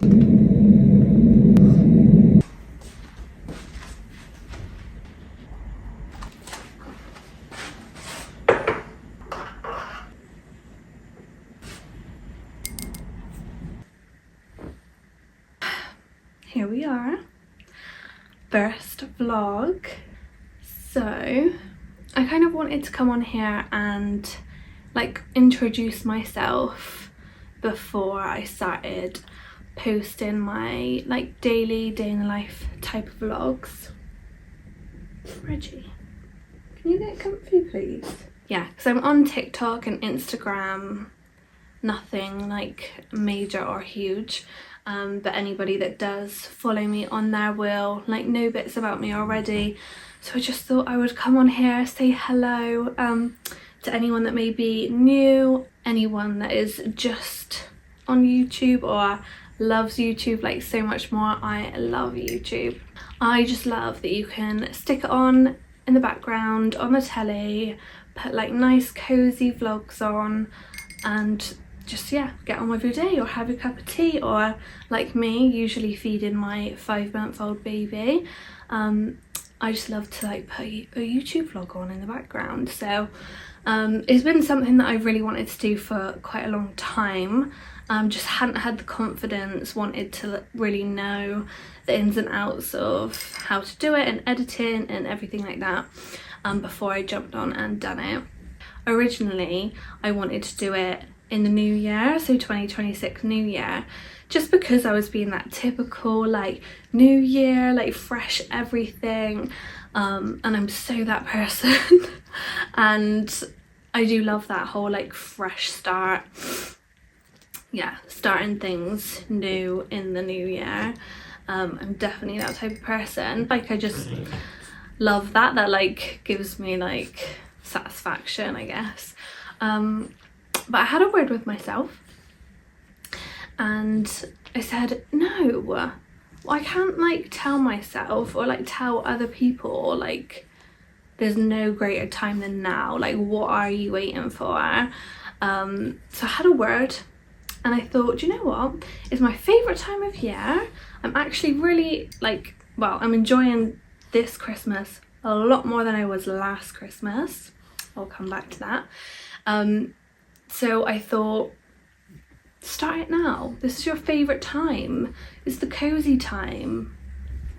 Here we are, first vlog. So I kind of wanted to come on here and like introduce myself before I started posting my like daily day in the life type of vlogs. Reggie, can you get comfy please? Yeah, because I'm on TikTok and Instagram, nothing like major or huge. But anybody that does follow me on there will like know bits about me already, so I just thought I would come on here, say hello to anyone that may be new, anyone that is just on YouTube or loves YouTube like so much more. I love YouTube. I just love that you can stick it on in the background on the telly, put like nice cozy vlogs on and just, yeah, get on with your day or have a cup of tea, or like me, usually feeding my 5-month-old baby. I just love to like put a YouTube vlog on in the background. So it's been something that I've really wanted to do for quite a long time. Just hadn't had the confidence, wanted to really know the ins and outs of how to do it and editing and everything like that before I jumped on and done it. Originally I wanted to do it in the new year, so 2026 new year, just because I was being that typical like new year, like fresh everything, and I'm so that person. And I do love that whole like fresh start, yeah, starting things new in the new year. I'm definitely that type of person. Like I just love that like gives me like satisfaction, I guess. But I had a word with myself and I said, no, I can't like tell myself or like tell other people like there's no greater time than now, like what are you waiting for? So I had a word and I thought, you know what, it's my favourite time of year. I'm actually really like, well, I'm enjoying this Christmas a lot more than I was last Christmas. I'll come back to that. So I thought, start it now. This is your favourite time. It's the cozy time.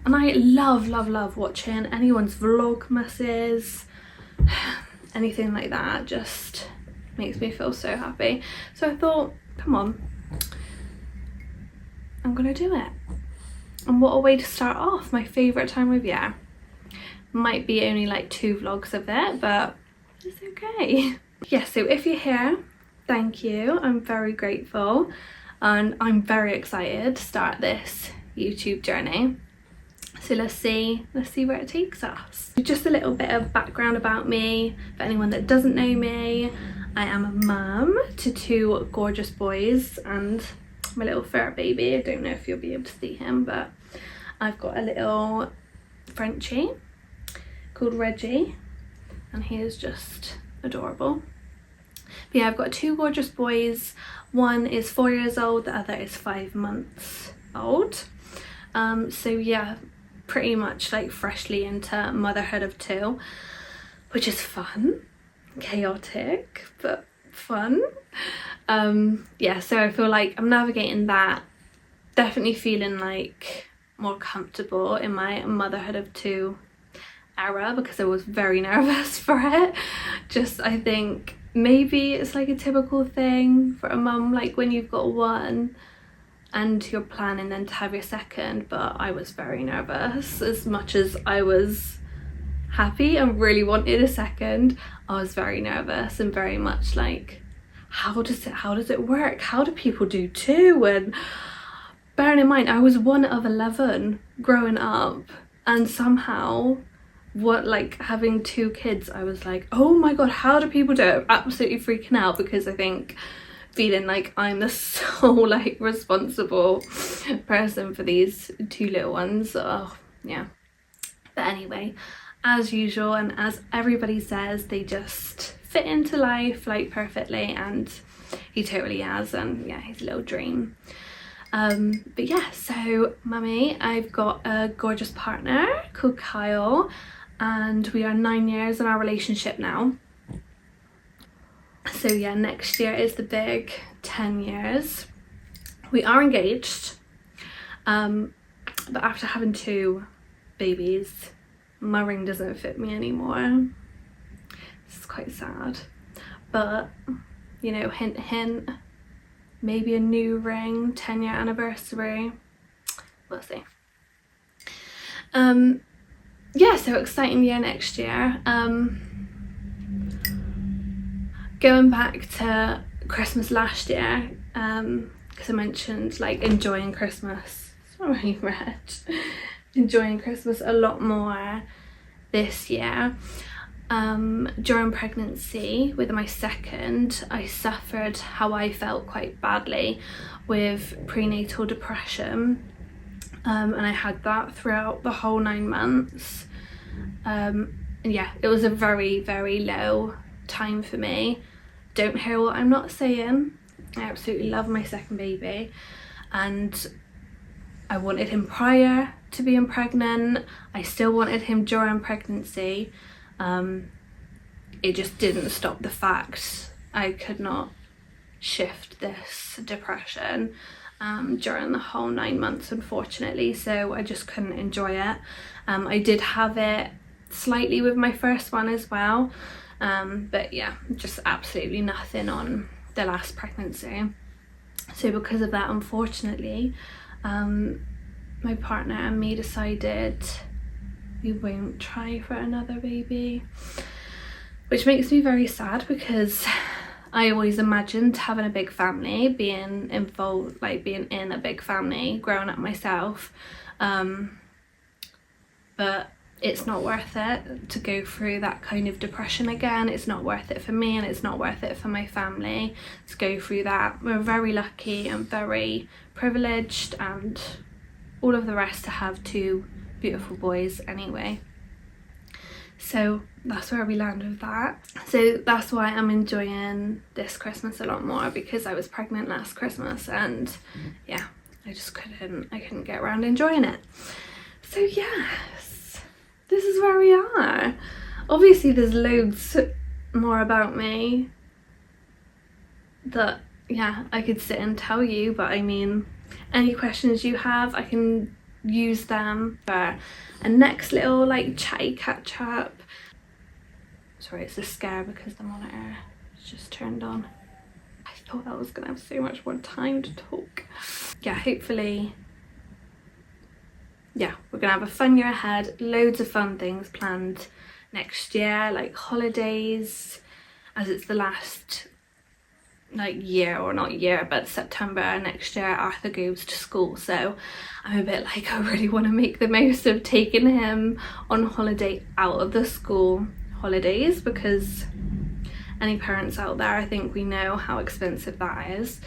And I love watching anyone's vlogmases, anything like that. Just makes me feel so happy. So I thought, come on, I'm gonna do it. And what a way to start off my favourite time of year. Might be only like 2 vlogs of it, but it's okay. Yeah, so if you're here, thank you. I'm very grateful and I'm very excited to start this YouTube journey. So let's see where it takes us. Just a little bit of background about me for anyone that doesn't know me. I am a mum to 2 gorgeous boys and my little fur baby. I don't know if you'll be able to see him, but I've got a little Frenchie called Reggie and he is just adorable. But yeah, I've got 2 gorgeous boys. One is 4 years old, the other is 5 months old. So yeah, pretty much like freshly into motherhood of 2, which is fun, chaotic but fun. Yeah, so I feel like I'm navigating that, definitely feeling like more comfortable in my motherhood of 2 era, because I was very nervous for it. Just, I think maybe it's like a typical thing for a mum, like when you've got 1 and you're planning then to have your 2nd, but I was very nervous. As much as I was happy and really wanted a 2nd, I was very nervous and very much like, how does it work? How do people do 2? And bearing in mind I was one of 11 growing up, and somehow like having 2 kids, I was like, oh my god, how do people do it? Absolutely freaking out, because I think feeling like I'm the sole like responsible person for these 2 little ones. Oh yeah. But anyway, as usual, and as everybody says, they just fit into life like perfectly, and he totally has. And yeah, he's a little dream. But yeah, so mummy, I've got a gorgeous partner called Kyle, and we are 9 years in our relationship now. So yeah, next year is the big 10 years. We are engaged, but after having 2 babies, my ring doesn't fit me anymore. It's quite sad, but you know, hint hint, maybe a new ring, 10-year anniversary, we'll see. Yeah, so exciting year next year. Going back to Christmas last year, because I mentioned like enjoying Christmas, sorry Red, enjoying Christmas a lot more this year. During pregnancy with my second, I suffered how I felt quite badly with prenatal depression, and I had that throughout the whole 9 months. And yeah, it was a very, very low time for me. Don't hear what I'm not saying. I absolutely love my second baby, and I wanted him prior to being pregnant. I still wanted him during pregnancy. It just didn't stop the fact I could not shift this depression during the whole 9 months, unfortunately, so I just couldn't enjoy it. I did have it slightly with my first one as well, but yeah, just absolutely nothing on the last pregnancy. So because of that, unfortunately, my partner and me decided we won't try for another baby, which makes me very sad because I always imagined having a big family, being involved, like being in a big family, growing up myself, but it's not worth it to go through that kind of depression again. It's not worth it for me, and it's not worth it for my family to go through that. We're very lucky and very privileged and all of the rest to have 2 beautiful boys anyway. So that's where we land with that. So that's why I'm enjoying this Christmas a lot more, because I was pregnant last Christmas and yeah, I couldn't get around enjoying it. So yes, this is where we are. Obviously there's loads more about me that yeah, I could sit and tell you, but I mean, any questions you have, I can use them for a next little like chatty catch up. Sorry, it's a scare because the monitor is just turned on. I thought that was gonna have so much more time to talk. Yeah, hopefully, yeah, we're gonna have a fun year ahead. Loads of fun things planned next year, like holidays, as it's the last like year, or not year, but September next year Arthur goes to school, so I'm a bit like, I really want to make the most of taking him on holiday out of the school holidays, because any parents out there, I think we know how expensive that is.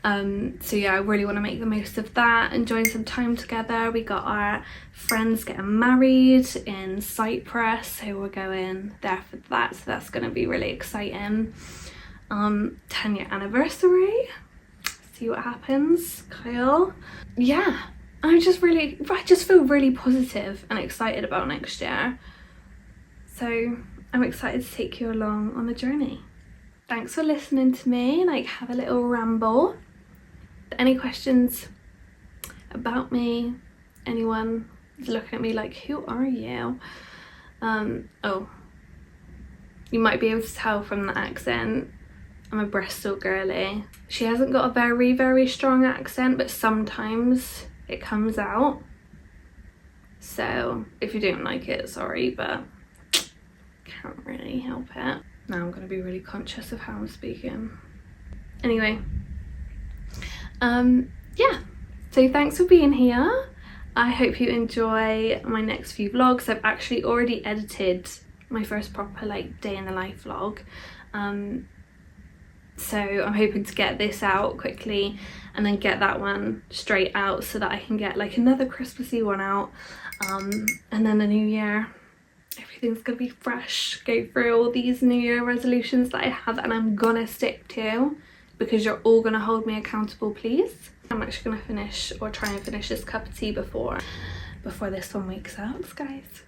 So yeah, I really want to make the most of that, enjoying some time together. We got our friends getting married in Cyprus, so we're going there for that, so that's going to be really exciting. 10-year anniversary, see what happens, Kyle. Yeah, I just feel really positive and excited about next year, so I'm excited to take you along on the journey. Thanks for listening to me, like have a little ramble. Any questions about me? Anyone is looking at me like, who are you? Oh, you might be able to tell from the accent, I'm a Bristol girly. She hasn't got a very, very strong accent, but sometimes it comes out. So if you don't like it, sorry, but can't really help it. Now I'm gonna be really conscious of how I'm speaking. Anyway, yeah, so thanks for being here. I hope you enjoy my next few vlogs. I've actually already edited my first proper like day in the life vlog. So I'm hoping to get this out quickly and then get that one straight out so that I can get like another Christmassy one out, and then the new year everything's gonna be fresh, go through all these new year resolutions that I have and I'm gonna stick to. because you're all gonna hold me accountable, please. I'm actually gonna finish, or try and finish, this cup of tea before this one wakes up, guys.